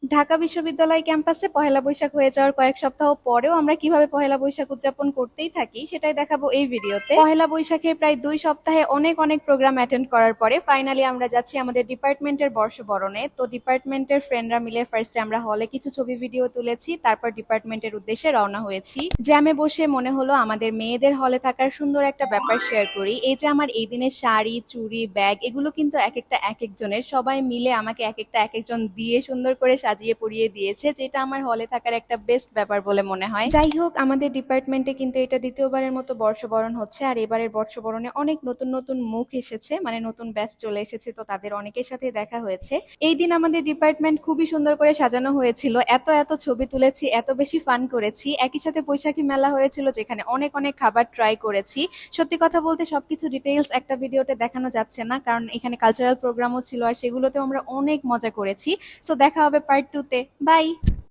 ঢাকা বিশ্ববিদ্যালয় ক্যাম্পাসে পহেলা বৈশাখ হয়ে যাওয়ার কয়েক সপ্তাহ পরেও আমরা কিভাবে পহেলা বৈশাখ উদযাপন করতেই থাকি সেটাই দেখাবো এই ভিডিওতে। পহেলা বৈশাখের প্রায় 2 সপ্তাহে অনেক অনেক প্রোগ্রাম অ্যাটেন্ড করার পরে ফাইনালি আমরা যাচ্ছি আমাদের ডিপার্টমেন্টের বর্ষবরণে। তো ডিপার্টমেন্টের ফ্রেন্ডরা মিলে ফার্স্টে আমরা হলে কিছু ছবি ভিডিও তুলেছি, তারপর ডিপার্টমেন্টের উদ্দেশ্যে রওনা হয়েছি। জ্যামে বসে মনে হলো আমাদের মেয়েদের হলে থাকার সুন্দর একটা ব্যাপার শেয়ার করি। এই যে আমার এই দিনের শাড়ি, চুড়ি, ব্যাগ এগুলো কিন্তু এক একটা এক একজনের, সবাই মিলে আমাকে এক একটা এক একজন দিয়ে সুন্দর করে সাজিয়ে পরিয়ে দিয়েছে, যেটা আমার হলে থাকার একটা বেস্ট ব্যাপার বলে মনে হয়। যাই হোক, আমাদের ডিপার্টমেন্টে কিন্তু এটা দ্বিতীয়বারের মতো বর্ষবরণ হচ্ছে, আর এবারের বর্ষবরণে অনেক নতুন নতুন মুখ এসেছে, মানে নতুন ব্যাচ চলে এসেছে, তো তাদের অনেকের সাথে দেখা হয়েছে। এই দিন আমাদের ডিপার্টমেন্ট খুবই সুন্দর করে সাজানো হয়েছিল, এত এত ছবি তুলেছি, এত বেশি ফান করেছি। একই সাথে বৈশাখী মেলা হয়েছিল, যেখানে অনেক অনেক খাবার ট্রাই করেছি। সত্যি কথা বলতে সবকিছু ডিটেইলস একটা ভিডিওতে দেখানো যাচ্ছে না, কারণ এখানে কালচারাল প্রোগ্রামও ছিল, আর সেগুলোতেও আমরা অনেক মজা করেছি। সো দেখা হবে পার্ট 2 তে। বাই।